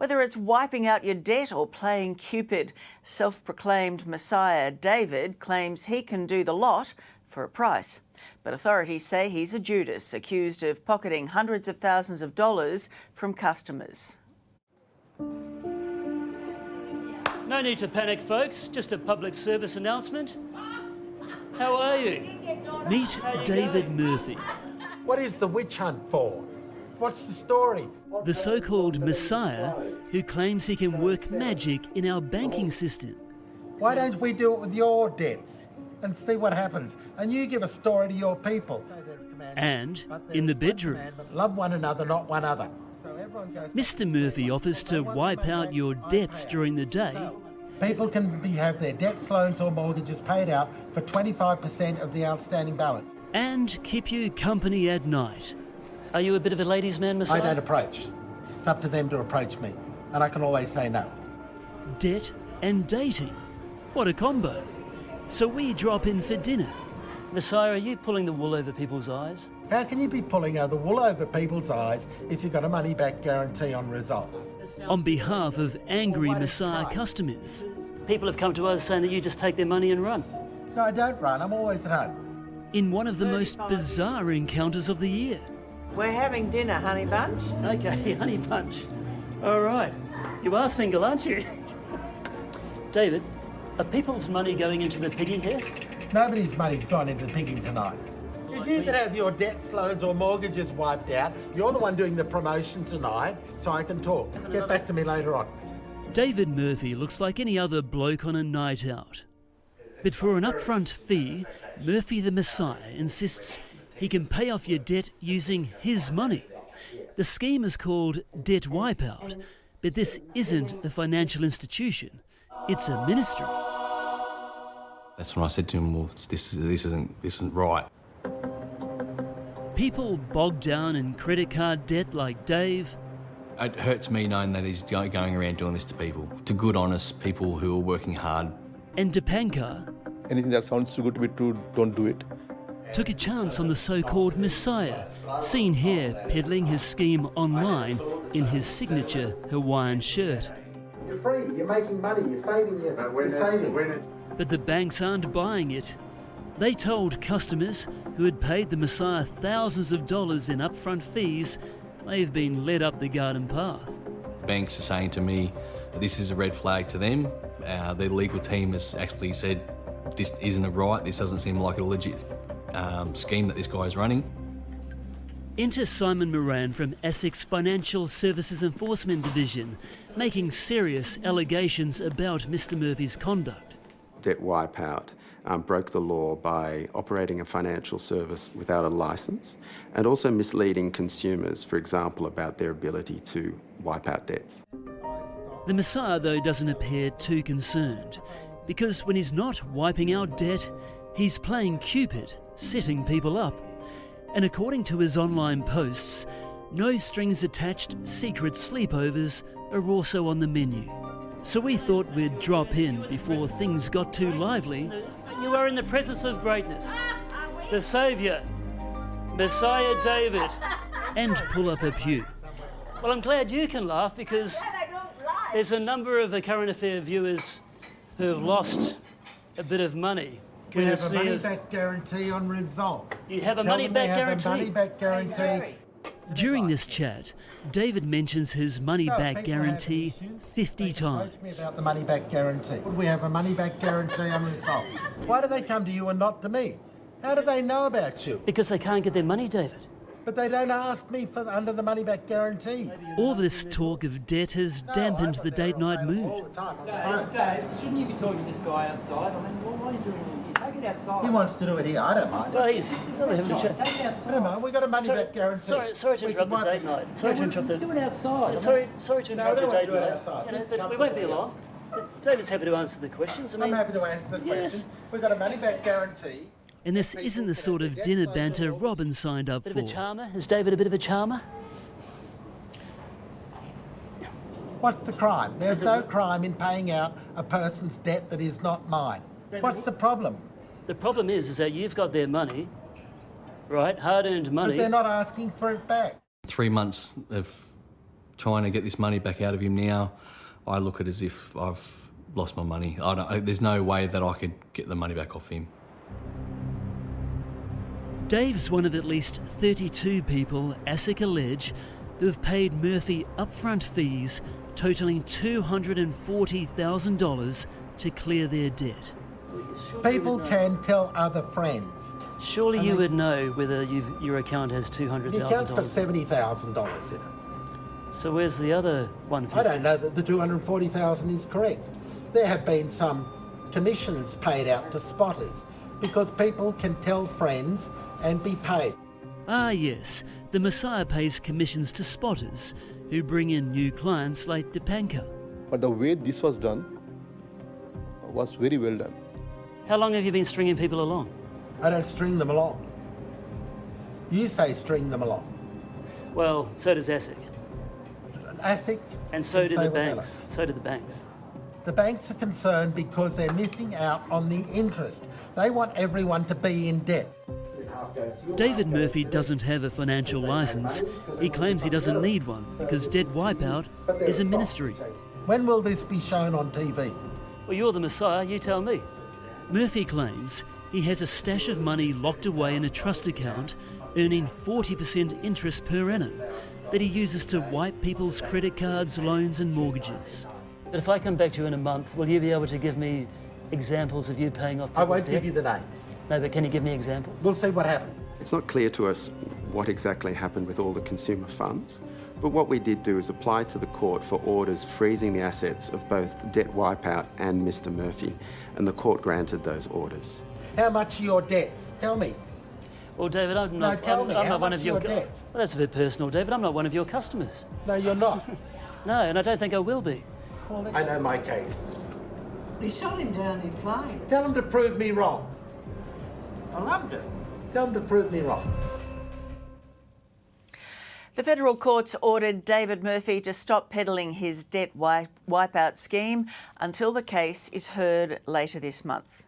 Whether it's wiping out your debt or playing Cupid, self-proclaimed Messiah David claims he can do the lot for a price. But authorities say he's a Judas, accused of pocketing hundreds of thousands of dollars from customers. No need to panic, folks. Just a public service announcement. How are you? Meet David Murphy. What is the witch hunt for? What's the story? The so-called Messiah who claims he can work magic in our banking system. Why don't we do it with your debts and see what happens? And you give a story to your people. And in the bedroom, love one another, not one other. Mr. Murphy offers to wipe out your debts during the day. People can have their debts, loans or mortgages paid out for 25% of the outstanding balance. And keep you company at night. Are you a bit of a ladies' man, Messiah? I don't approach. It's up to them to approach me. And I can always say no. Debt and dating. What a combo. So we drop in for dinner. Messiah, are you pulling the wool over people's eyes? How can you be pulling the wool over people's eyes if you've got a money-back guarantee on results? On behalf of angry Messiah customers. People have come to us saying that you just take their money and run. No, I don't run. I'm always at home. In one of the most bizarre encounters of the year. We're having dinner, honey bunch. Okay, honey bunch. All right. You are single, aren't you? David, are people's money going into the piggy here? Nobody's money's gone into the piggy tonight. If you could have your debts, loans or mortgages wiped out, you're the one doing the promotion tonight, so I can talk. Get back to me later on. David Murphy looks like any other bloke on a night out. But for an upfront fee, Murphy the Messiah insists he can pay off your debt using his money. The scheme is called Debt Wipeout, but this isn't a financial institution, it's a ministry. That's when I said to him, well, this isn't right. People bogged down in credit card debt like Dave. It hurts me knowing that he's going around doing this to people, to good, honest people who are working hard. And Dipankar. Anything that sounds too good to be true, don't do it. Took a chance on the so-called Messiah, seen here peddling his scheme online in his signature Hawaiian shirt. You're free, you're making money, you're saving, you're saving. But the banks aren't buying it. They told customers who had paid the Messiah thousands of dollars in upfront fees they've been led up the garden path. Banks are saying to me, this is a red flag to them. Their legal team has actually said, this isn't right, this doesn't seem like a legit scheme that this guy is running. Enter Simon Moran from ASIC's Financial Services Enforcement Division, making serious allegations about Mr. Murphy's conduct. Debt Wipeout broke the law by operating a financial service without a licence and also misleading consumers, for example, about their ability to wipe out debts. The Messiah, though, doesn't appear too concerned, because when he's not wiping out debt, he's playing Cupid, setting people up. And according to his online posts, no strings attached secret sleepovers are also on the menu. So we thought we'd drop in before things got too lively. You are in the presence of greatness. The Saviour, Messiah David. And pull up a pew. Well, I'm glad you can laugh because there's a number of the current affair viewers who have lost a bit of money. We have a money-back guarantee on results. You have a money-back guarantee? A money-back guarantee. During this chat, David mentions his money-back guarantee 50 times. About the money-back guarantee. We have a money-back guarantee on results. Why do they come to you and not to me? How do they know about you? Because they can't get their money, David. But they don't ask me for under the money-back guarantee. All this talk of debt has dampened the date night mood. Dave, shouldn't you be talking to this guy outside? I mean, why are you doing it? Take it outside. He wants to do it here. I don't mind. So he's having a chat. Take it outside. I don't mind. We've got a money-back guarantee. Sorry to interrupt the date night. Sorry to interrupt the... Do it outside. Sorry to interrupt the date night. Outside. We won't be long. David's happy to answer the questions. I'm happy to answer the questions. We've got a money-back guarantee. And this isn't the sort of dinner banter Robin signed up for. A bit of a charmer? Is David a bit of a charmer? What's the crime? There's no crime in paying out a person's debt that is not mine. What's the problem? The problem is that you've got their money, right? Hard-earned money. But they're not asking for it back. 3 months of trying to get this money back out of him now, I look at it as if I've lost my money. There's no way that I could get the money back off him. Dave's one of at least 32 people ASIC allege who have paid Murphy upfront fees totalling $240,000 to clear their debt. People can tell other friends. Surely you would know whether your account has $200,000. The account's got $70,000 in it. So where's the other $150,000? I don't know that the $240,000 is correct. There have been some commissions paid out to spotters because people can tell friends and be paid. Ah yes, the Messiah pays commissions to spotters who bring in new clients like Dipanka. But the way this was done was very well done. How long have you been stringing people along? I don't string them along. You say string them along. Well, so does ASIC. ASIC. And so do say the whatever. banks. So do the banks. The banks are concerned because they're missing out on the interest. They want everyone to be in debt. David Murphy doesn't have a financial license. He claims he doesn't need one because debt wipeout is a ministry. When will this be shown on TV? Well, you're the Messiah, you tell me. Murphy claims he has a stash of money locked away in a trust account, earning 40% interest per annum, that he uses to wipe people's credit cards, loans and mortgages. But if I come back to you in a month, will you be able to give me examples of you paying off people's I won't debt? give you the names. No, but can you give me examples? We'll see what happens. It's not clear to us what exactly happened with all the consumer funds, but what we did do is apply to the court for orders freezing the assets of both Debt Wipeout and Mr. Murphy, and the court granted those orders. How much are your debts? Tell me. Well, David, I'm not, tell me, I'm how not one much of your... are your debts? Well, that's a bit personal, David. I'm not one of your customers. No, you're not. No, and I don't think I will be. I know my case. They shot him down in plane. Tell them to prove me wrong. I loved it. Tell them to prove me wrong. The federal courts ordered David Murphy to stop peddling his debt wipeout scheme until the case is heard later this month.